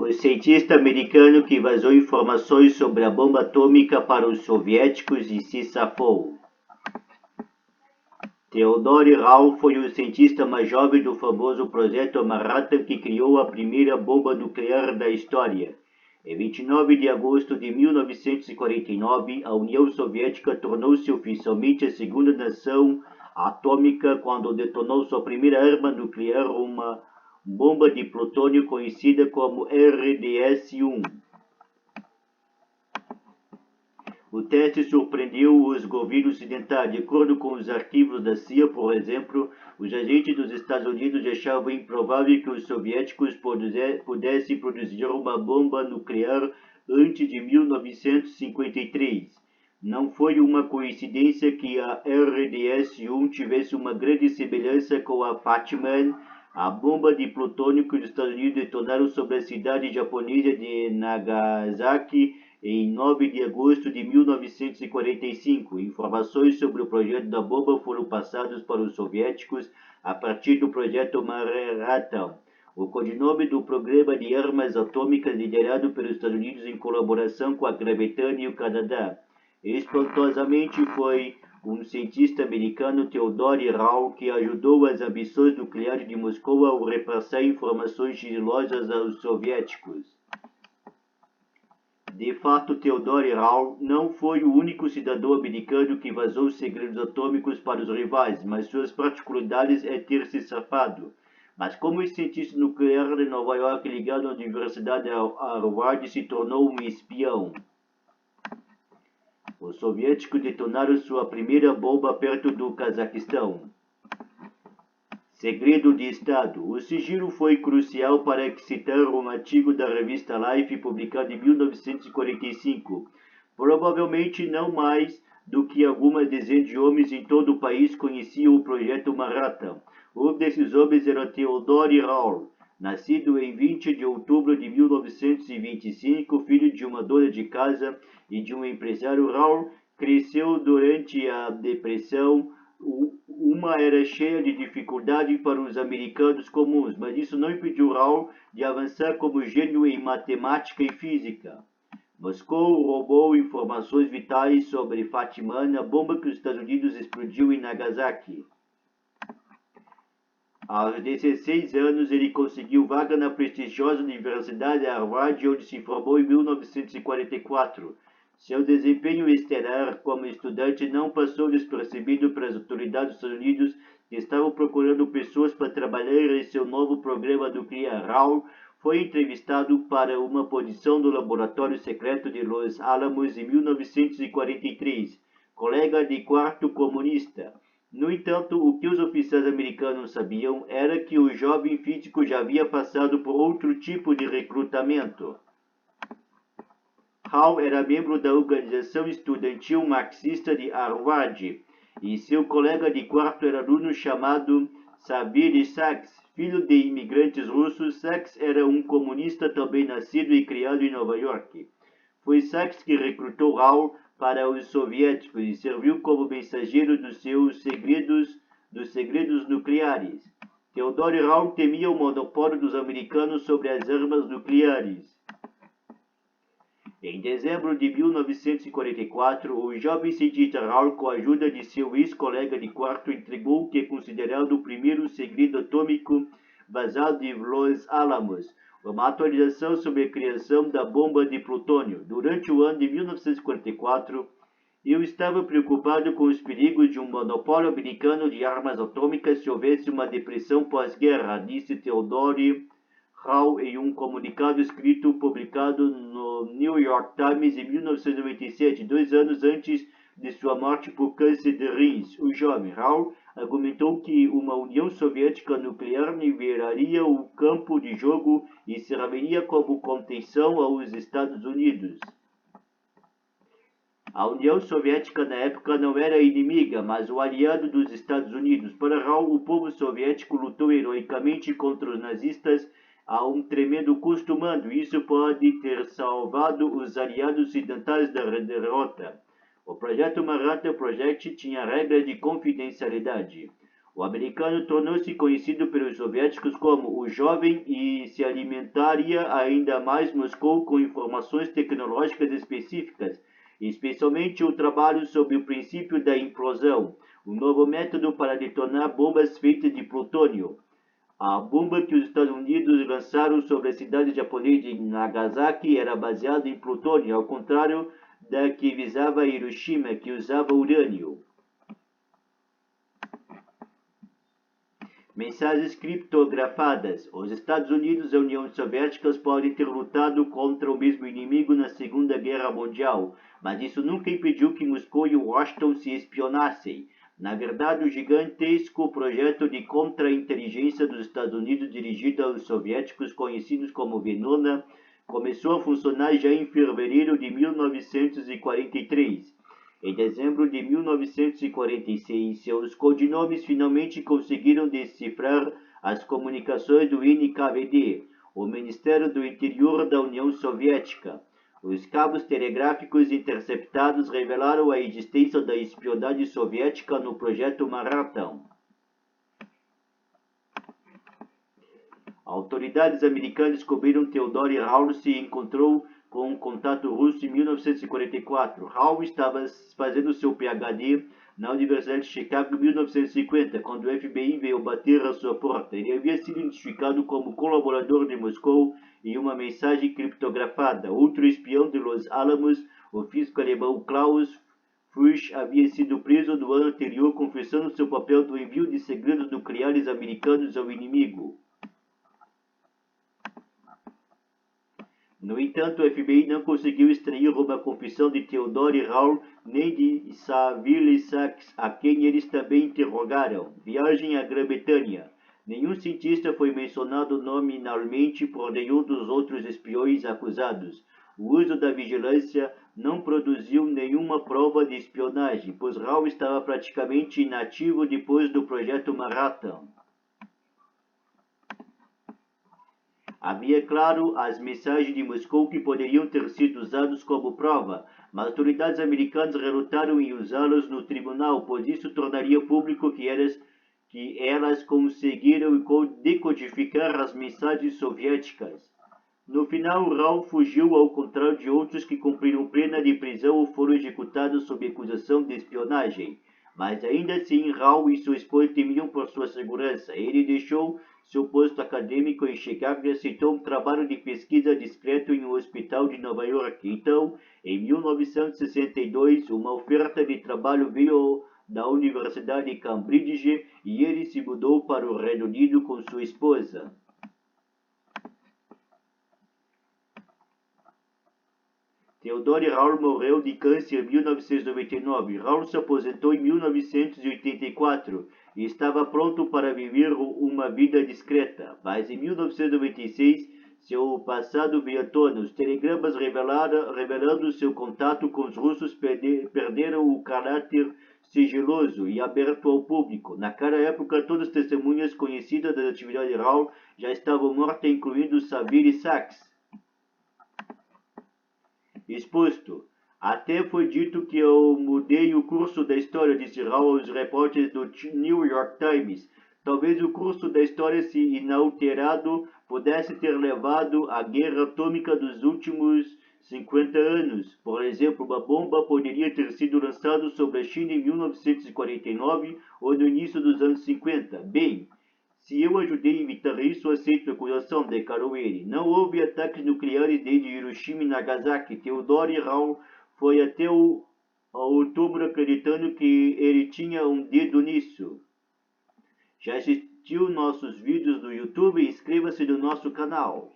O cientista americano que vazou informações sobre a bomba atômica para os soviéticos e se safou. Theodore Rau foi o cientista mais jovem do famoso Projeto Manhattan que criou a primeira bomba nuclear da história. Em 29 de agosto de 1949, a União Soviética tornou-se oficialmente a segunda nação atômica quando detonou sua primeira arma nuclear, uma bomba de plutônio conhecida como RDS-1. O teste surpreendeu os governos ocidentais. De acordo com os arquivos da CIA, por exemplo, os agentes dos Estados Unidos achavam improvável que os soviéticos pudessem produzir uma bomba nuclear antes de 1953. Não foi uma coincidência que a RDS-1 tivesse uma grande semelhança com a Fatman, a bomba de plutônio que os Estados Unidos detonaram sobre a cidade japonesa de Nagasaki em 9 de agosto de 1945. Informações sobre o projeto da bomba foram passadas para os soviéticos a partir do Projeto Manhattan, o codinome do programa de armas atômicas liderado pelos Estados Unidos em colaboração com a Grã-Bretanha e o Canadá. Espantosamente, foi um cientista americano, Theodore Rau, que ajudou as ambições nucleares de Moscou a repassar informações sigilosas aos soviéticos. De fato, Theodore Rau não foi o único cidadão americano que vazou segredos atômicos para os rivais, mas suas particularidades é ter se safado. Mas como cientista nuclear de Nova York ligado à Universidade Harvard se tornou um espião? Os soviéticos detonaram sua primeira bomba perto do Cazaquistão. Segredo de Estado. O sigilo foi crucial para citar um artigo da revista Life publicado em 1945. Provavelmente não mais do que algumas dezenas de homens em todo o país conheciam o Projeto Manhattan. Um desses homens era Theodore Rau, nascido em 20 de outubro de 1925, filho de uma dona de casa e de um empresário. Rau cresceu durante a Depressão. Uma era cheia de dificuldade para os americanos comuns, mas isso não impediu Rau de avançar como gênio em matemática e física. Moscou roubou informações vitais sobre Fatman, a bomba que os Estados Unidos explodiu em Nagasaki. Aos 16 anos, ele conseguiu vaga na prestigiosa Universidade Harvard, onde se formou em 1944. Seu desempenho estelar como estudante não passou despercebido para as autoridades dos Estados Unidos, que estavam procurando pessoas para trabalhar em seu novo programa nuclear. Rau foi entrevistado para uma posição no laboratório secreto de Los Alamos em 1943, colega de quarto comunista. No entanto, o que os oficiais americanos sabiam era que o jovem físico já havia passado por outro tipo de recrutamento. Rau era membro da organização estudantil marxista de Harvard, e seu colega de quarto era aluno chamado Savary Sachs, filho de imigrantes russos. Sachs era um comunista também nascido e criado em Nova York. Foi Sachs que recrutou Rau para os soviéticos e serviu como mensageiro dos segredos nucleares. Theodore Rau temia o monopólio dos americanos sobre as armas nucleares. Em dezembro de 1944, o jovem cientista Rau, com a ajuda de seu ex-colega de quarto, entregou o que é considerado o primeiro segredo atômico vazado de Los Alamos, uma atualização sobre a criação da bomba de plutônio. Durante o ano de 1944, eu estava preocupado com os perigos de um monopólio americano de armas atômicas se houvesse uma depressão pós-guerra, disse Theodore Rau em um comunicado escrito publicado no New York Times em 1997, 2 anos antes de sua morte por câncer de rins. O jovem Rau argumentou que uma União Soviética nuclear nivelaria o campo de jogo e serviria como contenção aos Estados Unidos. A União Soviética na época não era inimiga, mas o aliado dos Estados Unidos. Para Rau, o povo soviético lutou heroicamente contra os nazistas a um tremendo custo humano. Isso pode ter salvado os aliados ocidentais da derrota. O Projeto Manhattan Project tinha regras de confidencialidade. O americano tornou-se conhecido pelos soviéticos como o jovem e se alimentaria ainda mais Moscou com informações tecnológicas específicas, especialmente o trabalho sobre o princípio da implosão, um novo método para detonar bombas feitas de plutônio. A bomba que os Estados Unidos lançaram sobre a cidade japonesa de Nagasaki era baseada em plutônio, ao contrário da que visava Hiroshima, que usava urânio. Mensagens criptografadas. Os Estados Unidos e a União Soviética podem ter lutado contra o mesmo inimigo na Segunda Guerra Mundial, mas isso nunca impediu que Moscou e Washington se espionassem. Na verdade, o gigantesco projeto de contra-inteligência dos Estados Unidos dirigido aos soviéticos, conhecidos como Venona, começou a funcionar já em fevereiro de 1943. Em dezembro de 1946, seus codinomes finalmente conseguiram decifrar as comunicações do NKVD, o Ministério do Interior da União Soviética. Os cabos telegráficos interceptados revelaram a existência da espionagem soviética no Projeto Manhattan. Autoridades americanas descobriram Theodore Hall se encontrou com um contato russo em 1944. Hall estava fazendo seu PhD na Universidade de Chicago em 1950, quando o FBI veio bater à sua porta. Ele havia sido identificado como colaborador de Moscou em uma mensagem criptografada. Outro espião de Los Alamos, o físico alemão Klaus Fuchs, havia sido preso no ano anterior, confessando seu papel no envio de segredos nucleares americanos ao inimigo. No entanto, o FBI não conseguiu extrair uma confissão de Theodore Hall nem de Saville Sachs, a quem eles também interrogaram. Viagem à Grã-Bretanha. Nenhum cientista foi mencionado nominalmente por nenhum dos outros espiões acusados. O uso da vigilância não produziu nenhuma prova de espionagem, pois Hall estava praticamente inativo depois do Projeto Manhattan. Havia, claro, as mensagens de Moscou que poderiam ter sido usadas como prova, mas autoridades americanas relutaram em usá-las no tribunal, pois isso tornaria público que elas conseguiram decodificar as mensagens soviéticas. No final, Hall fugiu, ao contrário de outros que cumpriram pena de prisão ou foram executados sob acusação de espionagem. Mas ainda assim, Hall e sua esposa temiam por sua segurança. Ele deixou seu posto acadêmico em Chicago e aceitou um trabalho de pesquisa discreto em um hospital de Nova York. Então, em 1962, uma oferta de trabalho veio da Universidade de Cambridge e ele se mudou para o Reino Unido com sua esposa. Theodore Hall morreu de câncer em 1999. Hall se aposentou em 1984 e estava pronto para viver uma vida discreta. Mas em 1996, seu passado veio à tona. Os telegramas revelando seu contato com os russos perderam o caráter sigiloso e aberto ao público. Naquela época, todas as testemunhas conhecidas das atividades de Hall já estavam mortas, incluindo Saville Sachs. Exposto. Até foi dito que eu mudei o curso da história, disse Hall aos repórteres do New York Times. Talvez o curso da história, se inalterado, pudesse ter levado à guerra atômica dos últimos 50 anos. Por exemplo, uma bomba poderia ter sido lançada sobre a China em 1949 ou no início dos anos 50. Bem, se eu ajudei a evitar isso, aceito a acusação, declarou ele. Não houve ataques nucleares desde Hiroshima e Nagasaki. Theodore Hall foi até outubro acreditando que ele tinha um dedo nisso. Já assistiu nossos vídeos no YouTube? Inscreva-se no nosso canal.